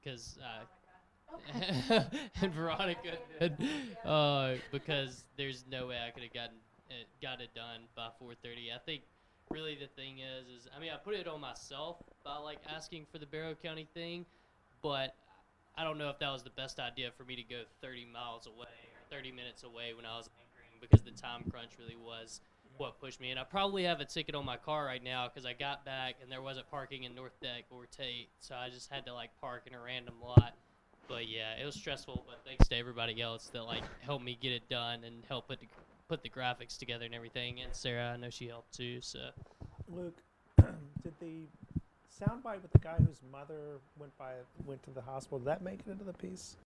because and Veronica did, because there's no way I could have got it done by 4:30. I think really the thing is I mean I put it on myself by like asking for the Barrow County thing, but I don't know if that was the best idea for me to go 30 miles away or 30 minutes away when I was anchoring because the time crunch really was what pushed me. And I probably have a ticket on my car right now because I got back and there wasn't parking in North Deck or Tate, so I just had to like park in a random lot. But yeah, it was stressful. But thanks to everybody else that like helped me get it done and help put the graphics together and everything. And Sarah, I know she helped too. So Luke, did the soundbite with the guy whose mother went to the hospital, did that make it into the piece?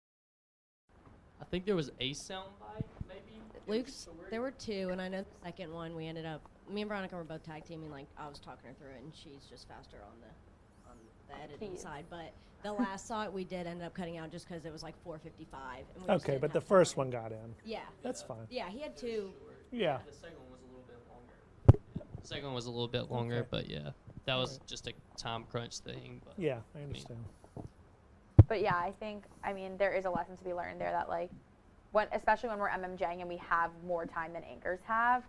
I think there was a soundbite, maybe. There were two, and I know the second one we ended up. Me and Veronica were both tag teaming. Like I was talking her through it, and she's just faster on the editing side. But the last song we did end up cutting out just because it was like 4:55. Okay, but the first one got in. Yeah. That's fine. Yeah, he had two. Yeah. The second one was a little bit longer. The second one was a little bit longer, Okay. but yeah, that was just a time crunch thing. But Yeah, I understand. But yeah, I mean, there is a lesson to be learned there that like, especially when we're MMJing and we have more time than anchors have,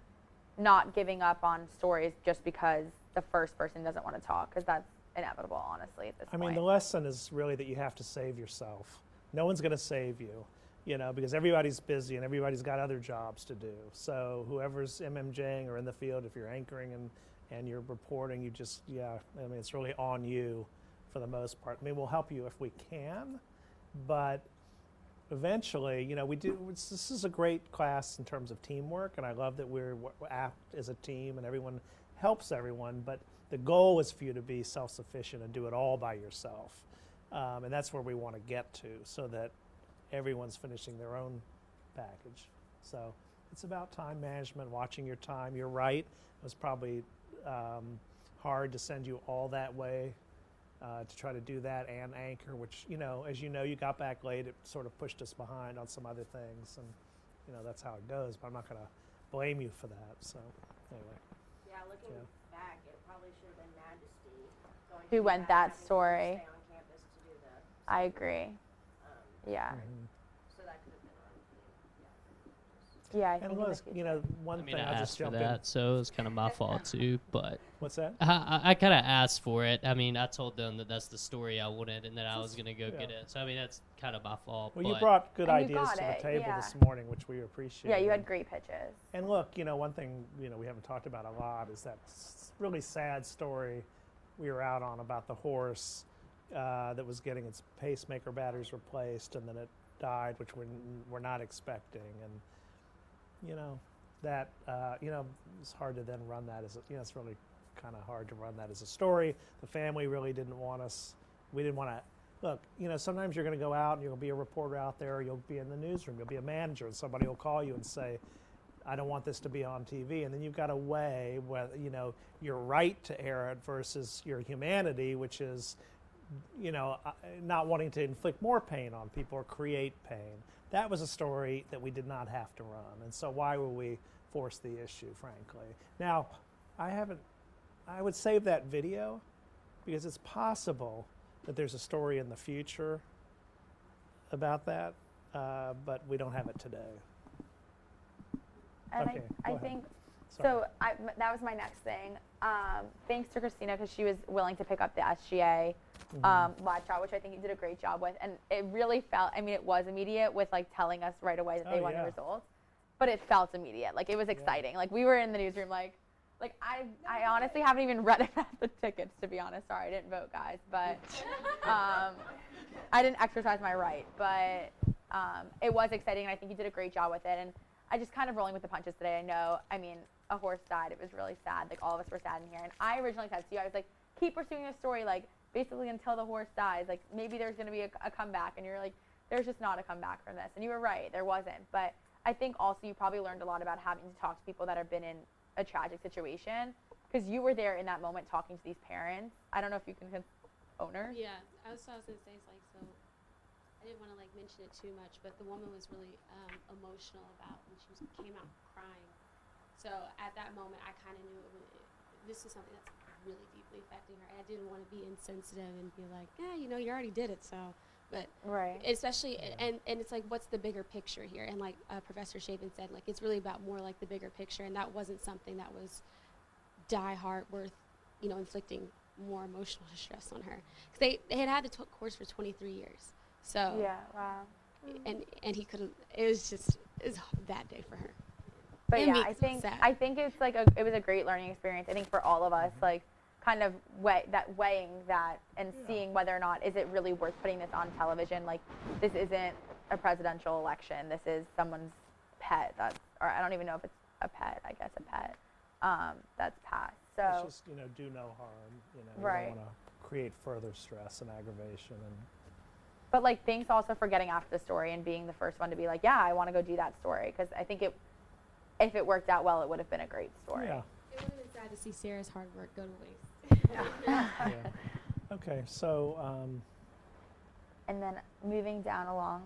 not giving up on stories just because the first person doesn't want to talk, because that's inevitable, honestly, at this point. I mean, the lesson is really that you have to save yourself. No one's going to save you, because everybody's busy and everybody's got other jobs to do. So whoever's MMJing or in the field, if you're anchoring and you're reporting, it's really on you for the most part. I mean, we'll help you if we can, but eventually, this is a great class in terms of teamwork, and I love that we're apt as a team and everyone helps everyone, but the goal is for you to be self-sufficient and do it all by yourself. And that's where we want to get to, so that everyone's finishing their own package. So it's about time management, watching your time. You're right, it was probably hard to send you all that way to try to do that and anchor, which, as you know, you got back late, it sort of pushed us behind on some other things, and that's how it goes, but I'm not going to blame you for that. So anyway. Yeah, looking back, it probably should have been Majesty who went that story. Stay on campus to do the. I agree. Yeah. Mm-hmm. So that could have been Yeah, I And think look, one I mean, thing, I I'll asked just for jump that, so it was kind of my fault too. But What's that? I kind of asked for it. I mean, I told them that that's the story I wanted and that I was gonna go get it. So I mean, that's kind of my fault. Well, but you brought good And you ideas got to the it, table yeah. this morning, which we appreciate. Yeah, you had great pitches. And look, one thing we haven't talked about a lot is that really sad story we were out on about the horse that was getting its pacemaker batteries replaced, and then it died, which we're not expecting. And that it's hard to then run that as it's really kind of hard to run that as a story. The family really didn't want us. We didn't want to. Look, sometimes you're going to go out and you'll be a reporter out there, or you'll be in the newsroom, you'll be a manager, and somebody will call you and say, I don't want this to be on TV. And then you've got to weigh whether, your right to air it versus your humanity, which is, not wanting to inflict more pain on people or create pain. That was a story that we did not have to run. And so why would we force the issue, frankly? Now, I would save that video because it's possible that there's a story in the future about that, but we don't have it today. And Okay, I go ahead. think, Sorry. that was my next thing. Thanks to Christina, because she was willing to pick up the SGA live shot, which I think you did a great job with. And it really felt, it was immediate with like telling us right away that they won the results. But it felt immediate. Like it was exciting. Like we were in the newsroom like I honestly haven't even read about the tickets, to be honest. Sorry, I didn't vote, guys. But I didn't exercise my right. But it was exciting, and I think you did a great job with it. And I just kind of rolling with the punches today. I know, a horse died. It was really sad. Like, all of us were sad in here. And I originally texted you. I was like, keep pursuing this story, like, basically until the horse dies. Like, maybe there's going to be a comeback. And you're like, there's just not a comeback from this. And you were right. There wasn't. But I think also you probably learned a lot about having to talk to people that have been in a tragic situation, because you were there in that moment talking to these parents. I don't know if you can owners. Yeah, I was going to say, it's like, so I didn't want to like mention it too much, but the woman was really emotional about when she came out crying. So at that moment, I kind of knew this is something that's really deeply affecting her. And I didn't want to be insensitive and be like, yeah, you already did it, so But Right. especially, and it's like, what's the bigger picture here? And like Professor Shaven said, like, it's really about more like the bigger picture, and that wasn't something that was die hard worth, inflicting more emotional distress on her. Because they had the course for 23 years. So Yeah. Wow. and he couldn't. It was a bad day for her. But It yeah, makes me sad. I think it's like it was a great learning experience. I think for all of us, like kind of weighing that and seeing whether or not is it really worth putting this on television. Like this isn't a presidential election. This is someone's pet. Or I don't even know if it's a pet. I guess a pet. That's passed. So It's just, do no harm. We Right. don't want to create further stress and aggravation. But like, thanks also for getting after the story and being the first one to be like, yeah, I want to go do that story, because I think if it worked out well, it would have been a great story. Yeah. It would have been sad to see Sarah's hard work go to waste. Yeah. Okay. So. And then moving down along.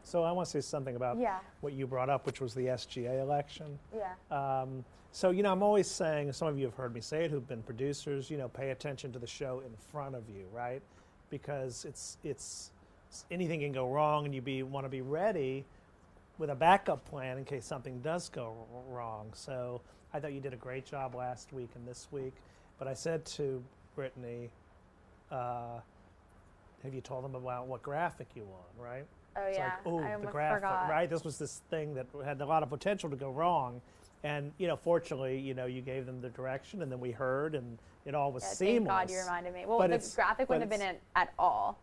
So I want to say something about Yeah. what you brought up, which was the SGA election. Yeah. So, I'm always saying, some of you have heard me say it, who've been producers, pay attention to the show in front of you, right? Because it's anything can go wrong, and you want to be ready with a backup plan in case something does go wrong. So I thought you did a great job last week and this week. But I said to Brittany, have you told them about what graphic you want, right? Oh It's yeah. like, oh, I the almost graphic, forgot. right? This was this thing that had a lot of potential to go wrong. And, fortunately, you gave them the direction, and then we heard, and it all was Yeah, seamless. thank God you reminded me. Well, But the it's- graphic but wouldn't have been it's- in at all,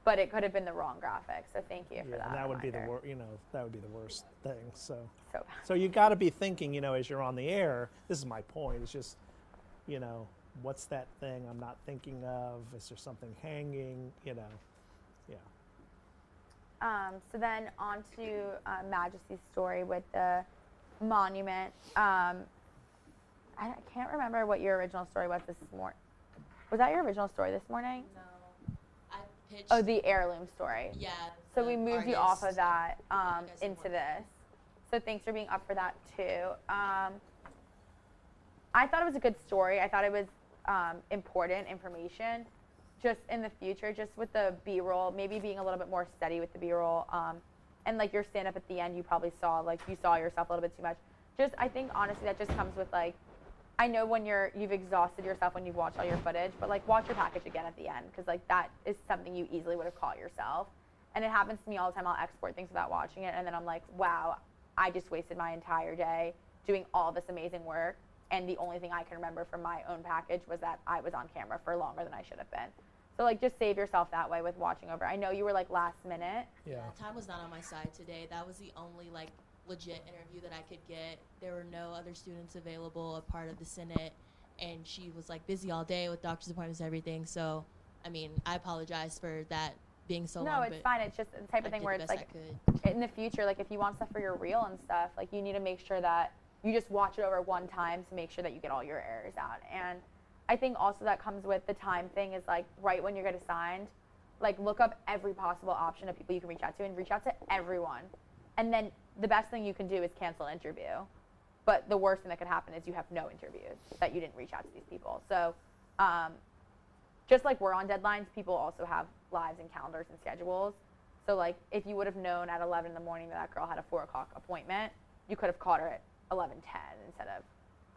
but it could have been the wrong graphic. So thank you for Yeah, that. and that would be the reminder. that would be the worst thing. So So so you got to be thinking, as you're on the air. This is my point. It's just, what's that thing I'm not thinking of? Is there something hanging? Yeah. So then on to Majesty's story with the monument. I can't remember what your original story was this morning. Was that your original story this morning? No, I pitched. Oh, the heirloom story. Yeah. So the we moved you off of artist. that you guys didn't into want this. So thanks for being up for that too. I thought it was a good story. I thought it was important information. Just in the future, just with the B-roll, maybe being a little bit more steady with the B-roll. And like your stand-up at the end, you probably saw yourself a little bit too much. Just, I think honestly that just comes with like, I know when you've exhausted yourself when you've watched all your footage, but like watch your package again at the end, because like that is something you easily would have caught yourself. And it happens to me all the time. I'll export things without watching it, and then I'm like, wow, I just wasted my entire day doing all this amazing work, and the only thing I can remember from my own package was that I was on camera for longer than I should have been. So like just save yourself that way with watching over. I know you were like last minute. Yeah. Time was not on my side today. That was the only like legit interview that I could get. There were no other students available, a part of the Senate, and she was like busy all day with doctor's appointments and everything. So, I mean, I apologize for that being so long. No, it's fine. It's just the type of thing where it's like in the future, like if you want stuff for your reel and stuff, like you need to make sure that you just watch it over one time to make sure that you get all your errors out. And I think also that comes with the time thing is like right when you get assigned, like look up every possible option of people you can reach out to and reach out to everyone. And then the best thing you can do is cancel an interview. But the worst thing that could happen is you have no interviews, that you didn't reach out to these people. So just like we're on deadlines, people also have lives and calendars and schedules. So like if you would have known at 11 in the morning that girl had a 4 o'clock appointment, you could have caught her at 11:10 instead of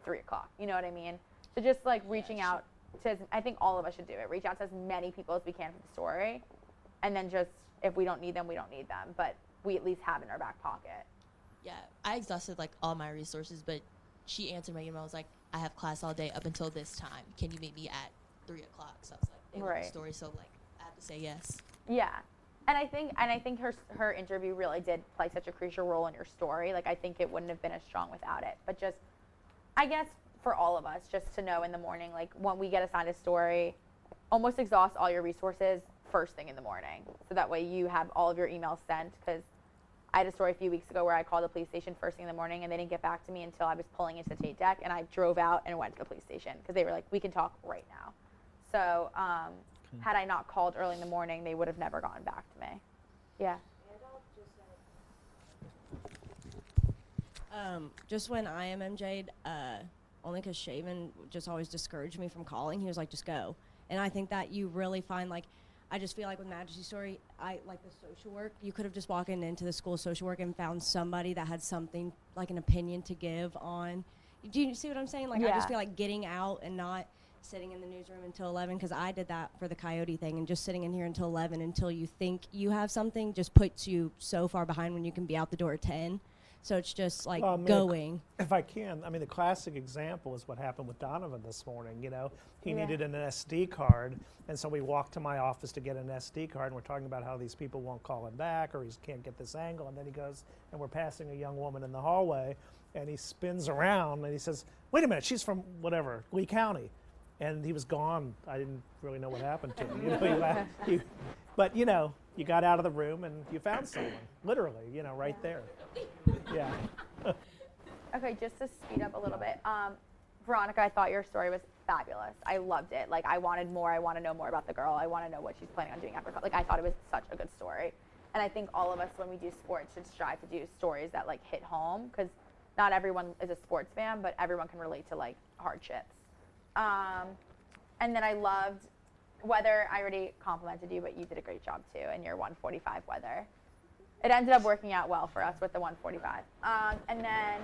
3 o'clock. You know what I mean? So just like reaching out to, I think all of us should do it. Reach out to as many people as we can for the story. And then just, if we don't need them, we don't need them. But we at least have in our back pocket. Yeah, I exhausted like all my resources, but she answered my email. I was like, I have class all day up until this time. Can you meet me at 3 o'clock? So I was like, they want the story, so like I have to say yes. Yeah. And I think her interview really did play such a crucial role in your story. Like I think it wouldn't have been as strong without it. But just, I guess for all of us, just to know in the morning, like when we get assigned a story, almost exhaust all your resources first thing in the morning. So that way you have all of your emails sent. Because I had a story a few weeks ago where I called the police station first thing in the morning and they didn't get back to me until I was pulling into the Tate deck, and I drove out and went to the police station because they were like, we can talk right now. So had I not called early in the morning, they would have never gotten back to me. Yeah. Just when I MJ'd, only because Shaven just always discouraged me from calling. He was like, just go. And I think that you really find, like, I just feel like with Majesty's story, I like the social work. You could have just walked into the school social work and found somebody that had something like an opinion to give on. Do you see what I'm saying? Like I just feel like getting out and not sitting in the newsroom until 11, because I did that for the Coyote thing, and just sitting in here until 11 until you think you have something just puts you so far behind when you can be out the door at 10. So it's just like going. If I can, I mean, the classic example is what happened with Donovan this morning. You know, he needed an SD card, and so we walked to my office to get an SD card, and we're talking about how these people won't call him back, or he can't get this angle, and then he goes, and we're passing a young woman in the hallway, and he spins around, and he says, "Wait a minute, she's from whatever, Lee County." And he was gone. I didn't really know what happened to him. You know, but you know, you got out of the room and you found someone, literally, you know, right there. Yeah. Okay, just to speed up a little bit, Veronica, I thought your story was fabulous. I loved it. Like, I wanted more. I want to know more about the girl. I want to know what she's planning on doing after. Like, I thought it was such a good story. And I think all of us, when we do sports, should strive to do stories that like hit home, because not everyone is a sports fan, but everyone can relate to like hardships. And then I loved weather. I already complimented you, but you did a great job too in your 145 weather. It ended up working out well for us with the 145. And then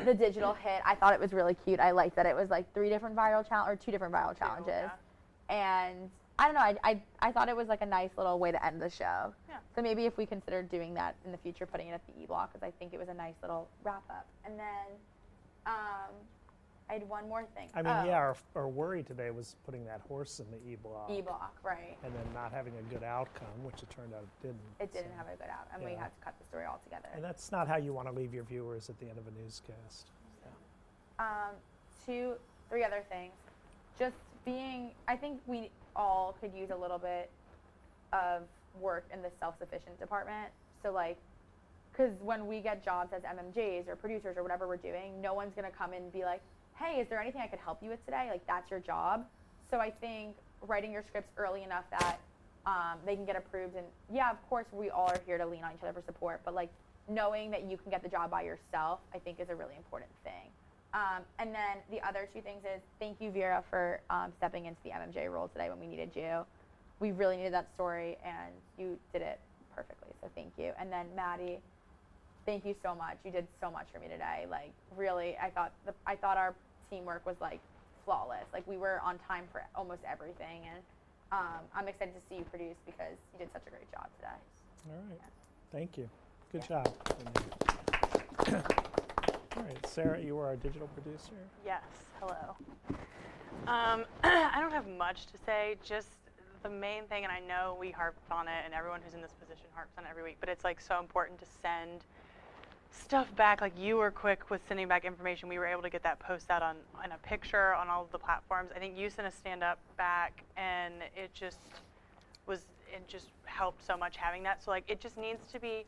the digital hit, I thought it was really cute. I liked that it was like 2 different viral challenges. And I don't know, I thought it was like a nice little way to end the show. Yeah. So maybe if we consider doing that in the future, putting it at the E-Block, because I think it was a nice little wrap up. And then I had one more thing. I mean, yeah, our worry today was putting that horse in the E-Block. E-Block, right. And then not having a good outcome, which it turned out it didn't. It didn't have a good outcome, and we had to cut the story altogether. And that's not how you want to leave your viewers at the end of a newscast. Yeah. 3 other things. Just being, I think we all could use a little bit of work in the self-sufficient department. So like, because when we get jobs as MMJs or producers or whatever we're doing, no one's going to come in and be like, hey, is there anything I could help you with today? Like, that's your job. So I think writing your scripts early enough that they can get approved. And yeah, of course, we all are here to lean on each other for support. But like, knowing that you can get the job by yourself, I think is a really important thing. And then the other 2 things is, thank you, Vera, for stepping into the MMJ role today when we needed you. We really needed that story, and you did it perfectly. So thank you. And then Maddie, thank you so much. You did so much for me today. Like, really, I thought our teamwork was like flawless. Like, we were on time for almost everything, and I'm excited to see you produce because you did such a great job today. All right. Thank you. Good job. All right, Sarah, you were our digital producer. Yes, hello. I don't have much to say, just the main thing, and I know we harp on it, and everyone who's in this position harps on it every week, but it's like so important to send stuff back. Like, you were quick with sending back information. We were able to get that post out on a picture on all of the platforms. I think you sent a stand-up back, and it just helped so much having that. So like, it just needs to be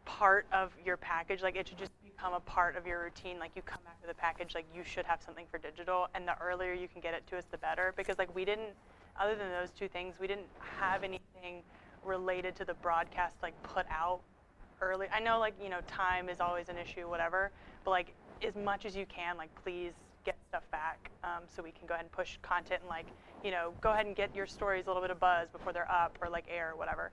part of your package. Like, it should just become a part of your routine. Like, you come back to the package, like, you should have something for digital, and the earlier you can get it to us, the better, because like, we didn't, other than those 2 things, we didn't have anything related to the broadcast like put out early. I know, like, you know, time is always an issue, whatever, but like, as much as you can, like, please get stuff back, so we can go ahead and push content and like, you know, go ahead and get your stories a little bit of buzz before they're up or like air or whatever.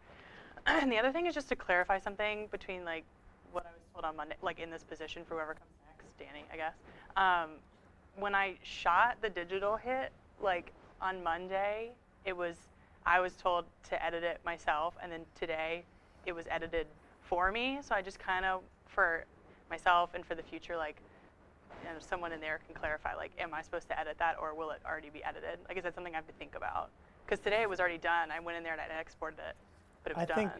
And the other thing is just to clarify something between like what I was told on Monday, like in this position for whoever comes next, Danny, I guess. When I shot the digital hit, like on Monday, I was told to edit it myself, and then today it was edited for me. So I just kind of, for myself and for the future, like, you know, someone in there can clarify, like, am I supposed to edit that, or will it already be edited? Like, is that something I have to think about? Because today it was already done. I went in there and I exported it, but it was done. If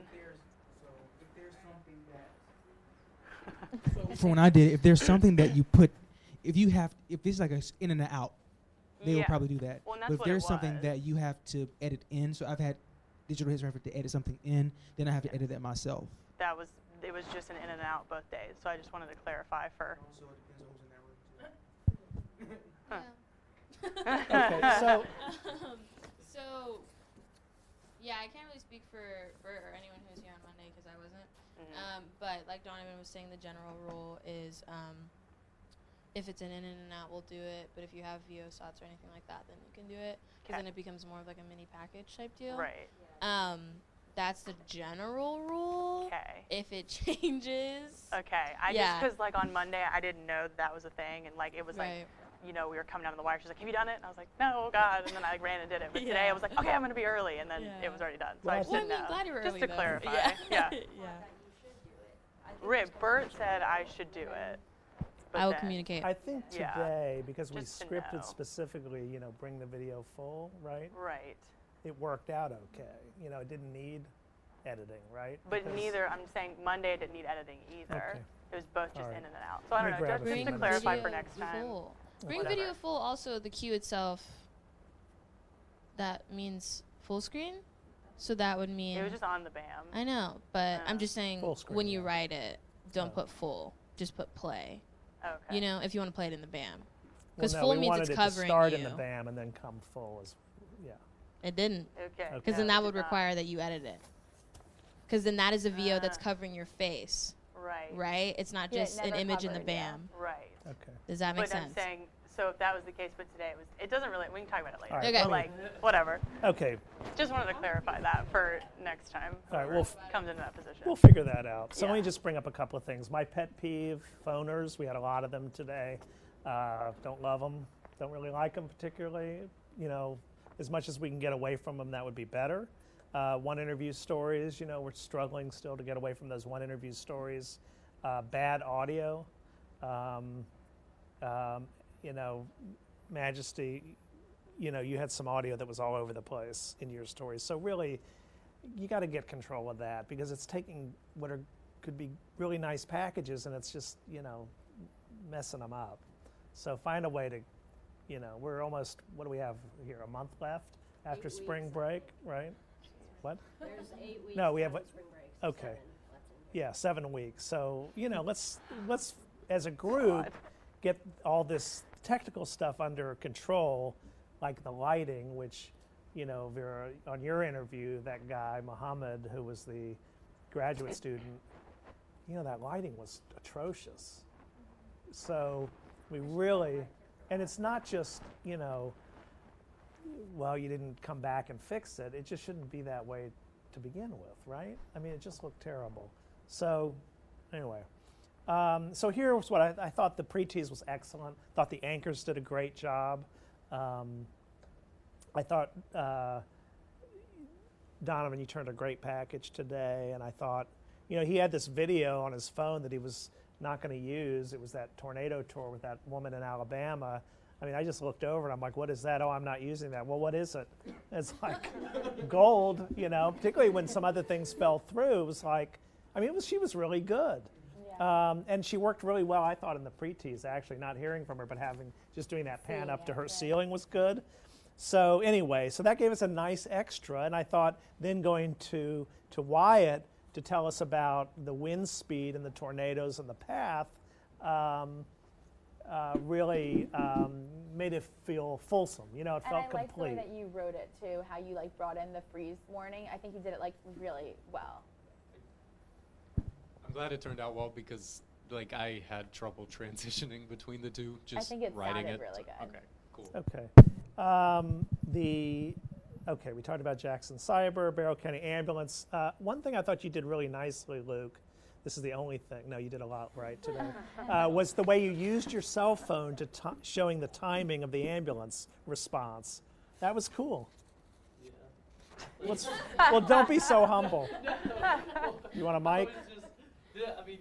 there's something that, so when I did, if there's something that you put, if it's like a in and out, they will probably do that. Well, but if there's something that you have to edit in, so I've had digital hits where I have to edit something in, then I have to edit that myself. It was just an in and out both days, so I just wanted to clarify for. Also, it depends on who's in that room too. Okay, so So, yeah, I can't really speak for anyone who was here on Monday because I wasn't. Mm-hmm. But like Donovan was saying, the general rule is if it's an in and out, we'll do it. But if you have VO slots or anything like that, then you can do it. Because then it becomes more of like a mini package type deal. Right. That's the general rule. Okay. If it changes. Okay. Just because like on Monday I didn't know that was a thing, and like it was like, you know, we were coming down to the wire. She's like, "Have you done it?" And I was like, "No, God." And then I like, ran and did it. But today I was like, "Okay, I'm gonna be early," and then it was already done. So I just didn't know. Glad you were just early, to though. clarify. Yeah. Bert said I should do it. I will communicate. I think today, because we Just to scripted know. specifically, you know, bring the video full, right? Right. It worked out okay. You know, it didn't need editing, right? But Because- neither, I'm saying Monday didn't need editing either. Okay. It was both just All right. in and out. So I don't Let know, me grab just a few to minutes. clarify video for next time. full. Bring Whatever. video full. Also, the queue itself, that means full screen? So that would mean... It was just on the BAM. I know, but I'm just saying Full screen, when you yeah. write it, don't Oh. put full. Just put play. Okay. You know, if you want to play it in the BAM. Well, Because no, full we means wanted it's it covering to start you. in the BAM and then come full as, yeah. It didn't. Okay. Because then No, that it would did not. require that you edit it. Because then that is a VO that's Ah. covering your face, Right. right? It's not Yeah, it just an never image in the covered, yeah. BAM. Right. Okay. Does that make But sense? I'm saying, so if that was the case, but today it doesn't really, we can talk about it later. All right, Okay. But like, whatever. Okay, Just wanted to clarify that for next time. All right, whoever we'll comes into that position. we'll figure that out. So let me Yeah. just bring up a couple of things. My pet peeve, phoners, we had a lot of them today. Don't love them, don't really like them particularly. You know, as much as we can get away from them, that would be better. One interview stories, you know, we're struggling still to get away from those one interview stories. Bad audio. You know, Majesty, you know, you had some audio that was all over the place in your stories. So really, you got to get control of that because it's taking what could be really nice packages and it's just, you know, messing them up. So find a way to, you know, we're almost, what do we have here, a month left after 8 spring weeks. break, right? What? There's 8 weeks. No, we have until a- spring break, so okay. 7 left in Yeah, 7 weeks. So, you know, let's as a group get all this technical stuff under control, like the lighting, which, you know, Vera, on your interview, that guy, Muhammad, who was the graduate student, you know, that lighting was atrocious. So we really, and it's not just, you know, well, you didn't come back and fix it. It just shouldn't be that way to begin with, right? I mean, it just looked terrible. So anyway, so here's what I thought the pre-tease was excellent. Thought the anchors did a great job. I thought, Donovan, you turned a great package today, and I thought, you know, he had this video on his phone that he was not going to use. It was that tornado tour with that woman in Alabama. I mean, I just looked over and I'm like, what is that? Oh, I'm not using that. Well, what is it? It's like gold, you know, particularly when some other things fell through. It was like, I mean, she was really good. And she worked really well, I thought, in the pre-tease, actually, not hearing from her, but just doing that pan up to her ceiling was good. So anyway, so that gave us a nice extra, and I thought then going to Wyatt to tell us about the wind speed and the tornadoes and the path really made it feel fulsome. You know, it And felt I like the way complete. that you wrote it too, how you like brought in the freeze warning. I think you did it like really well. I'm glad it turned out well because like I had trouble transitioning between the two, just think it writing sounded it. really good. Okay, cool. Okay. Okay, we talked about Jackson Cyber, Barrow County Ambulance. One thing I thought you did really nicely, Luke, this is the only thing, no, you did a lot right today, was the way you used your cell phone to showing the timing of the ambulance response. That was cool. Well, don't be so humble. You want a mic? I mean,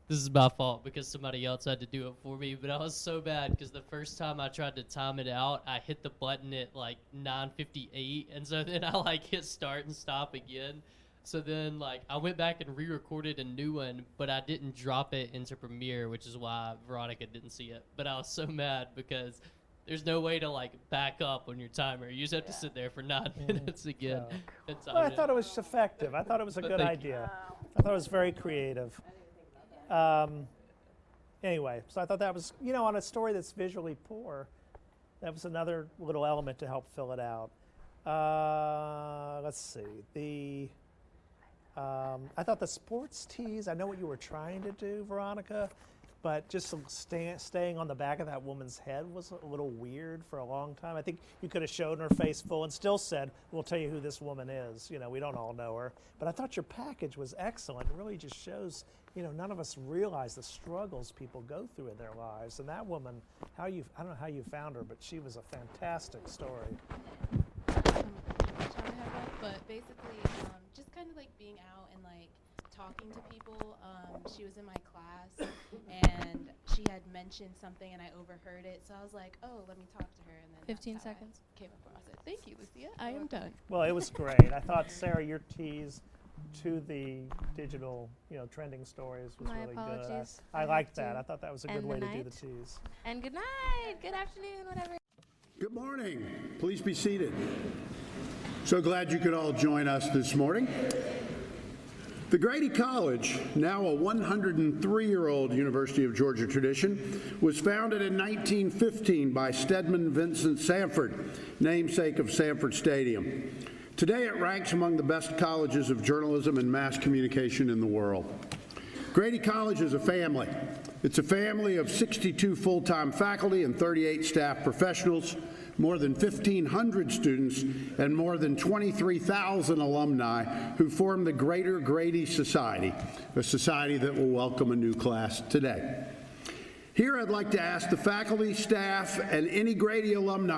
this is my fault because somebody else had to do it for me, but I was so bad because the first time I tried to time it out, I hit the button at like 9:58, and so then I like hit start and stop again. So then like I went back and re-recorded a new one, but I didn't drop it into Premiere, which is why Veronica didn't see it. But I was so mad because there's no way to like back up on your timer. You just have to sit there for 9 minutes again. Yeah. and time Well, I it. thought it was effective. I thought it was a But good thank you. idea. I thought it was very creative. Anyway, so I thought that was, you know, on a story that's visually poor, that was another little element to help fill it out. Let's see. I thought the sports tease, I know what you were trying to do, Veronica, but just staying on the back of that woman's head was a little weird for a long time. I think you could have shown her face full and still said, we'll tell you who this woman is. You know, we don't all know her. But I thought your package was excellent. It really just shows, you know, none of us realize the struggles people go through in their lives. And that woman, I don't know how you found her, but she was a fantastic story. But basically, just kind of like being out and like talking to people. She was in my class and she had mentioned something and I overheard it. So I was like, oh, let me talk to her. And then 15 seconds. Came up and I said, thank you, Lucia. I am done. Well, it was great. I thought, Sarah, your tease to the digital, you know, trending stories was My really apologies. good. I liked that. I thought that was a good end way the to do the night. tease. And good night, good afternoon, whatever. Good morning. Please be seated. So glad you could all join us this morning. The Grady College, now a 103-year-old University of Georgia tradition, was founded in 1915 by Stedman Vincent Sanford, namesake of Sanford Stadium. Today it ranks among the best colleges of journalism and mass communication in the world. Grady College is a family. It's a family of 62 full-time faculty and 38 staff professionals, more than 1,500 students, and more than 23,000 alumni who form the Greater Grady Society, a society that will welcome a new class today. Here I'd like to ask the faculty, staff, and any Grady alumni